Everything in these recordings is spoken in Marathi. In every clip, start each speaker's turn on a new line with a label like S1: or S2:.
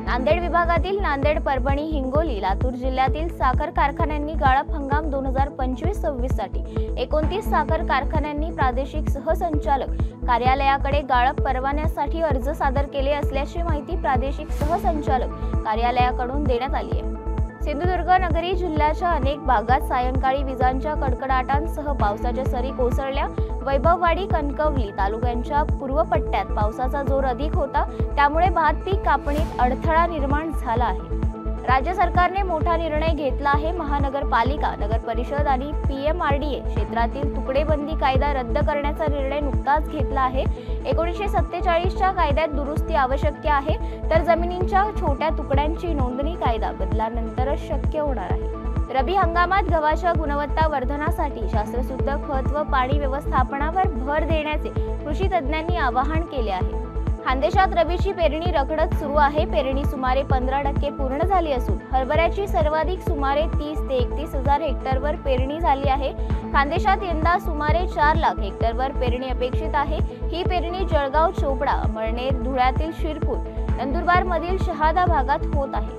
S1: नांदेड विभागातील नांदेड, परभणी, हिंगोली, लातूर जिल्ह्यातील साखर कारखान्यांनी गाळप हंगाम 2025-26 साठी 29 साखर कारखान्यांनी प्रादेशिक सहसंचालक कार्यालयाकडे गाळप परवान्यासाठी अर्ज सादर केले असल्याची माहिती प्रादेशिक सहसंचालक कार्यालयाकडून देण्यात आली आहे। सिंधुदुर्ग नगरी जिल्ह्याच्या अनेक भागात सायंकाळी विजांच्या कडकडाटांसह पावसाच्या सरी कोसळल्या। वैभववाडी, कणकवली तालुक्यांच्या पूर्व पट्ट्यात पावसाचा जोर अधिक होता, त्यामुळे भात पीक कापणीत अडथळा निर्माण झाला आहे। राज्य सरकारने मोठा निर्णय घेतला आहे। महानगरपालिका, नगर परिषद आणि PMRDA क्षेत्रातील तुकडेबंदी कायदा रद्द करण्याचा निर्णय नुकताच घेतला आहे। 1947च्या कायद्यात दुरुस्ती आवश्यक आहे, तर जमिनींच्या छोट्या तुकड्यांची नोंदणी कायदा बदलानंतरच शक्य होणार आहे। रबी हंगामात गव्हाच्या गुणवत्ता वर्धनासाठी शास्त्रशुद्ध खत व पाणी व्यवस्थापनावर भर देण्याचे कृषी तज्ज्ञांनी आवाहन केले आहे। खानदेशात रबीची पेरणी रखडत सुरू आहे। पेरणी सुमारे 15% पूर्ण झाली असून हरभऱ्याची सर्वाधिक सुमारे 30 ते 31 हजार हेक्टरवर पेरणी झाली आहे। खानदेशात यंदा सुमारे 4 लाख हेक्टरवर पेरणी अपेक्षित आहे। ही पेरणी जळगाव, चोपडा, अमळनेर, धुळ्यातील शिरपूर, नंदुरबार मधील शहादा भागात होत आहे।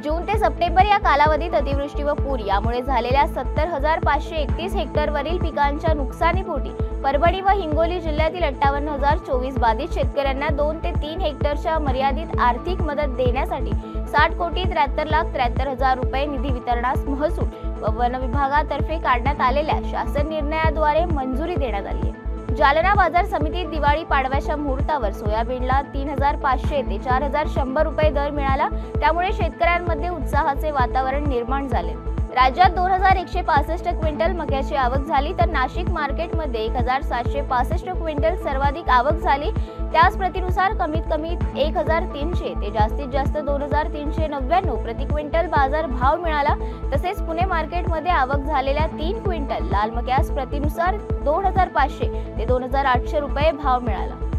S1: जून ते सप्टेंबर या कालावधीत अतिवृष्टी व पूर यामुळे झालेल्या 70,531 हेक्टरवरील पिकांच्या नुकसानीपोटी परभणी व हिंगोली जिल्ह्यातील 58,024 बाधित शेतकऱ्यांना 2 ते 3 हेक्टरच्या मर्यादित आर्थिक मदत देण्यासाठी 60,73,73,000 रुपये निधी वितरणास महसूल व वन विभागातर्फे काढण्यात आलेल्या शासन निर्णयाद्वारे मंजुरी देण्यात आली आहे। जालना बाजार समितीत दिवाळी पाडव्याच्या मुहूर्तावर सोयाबीनला 3,500 ते 4,100 रुपये दर मिळाला, त्यामुळे शेतकऱ्यांमध्ये उत्साहाचे वातावरण निर्माण झाले। राज्यात 2,165 क्विंटल मक्याची आवक झाली, तर नाशिक मार्केटमध्ये 1,765 क्विंटल सर्वाधिक आवक झाली। त्याच प्रतिनुसार कमीत कमी 1,300 ते जास्तीत जास्त 2,399 प्रति क्विंटल बाजार भाव मिळाला। तसेच पुणे मार्केटमध्ये आवक झालेल्या 3 क्विंटल लाल मक्यास प्रतिनुसार 2,500 ते 2,800 रुपये भाव मिळाला।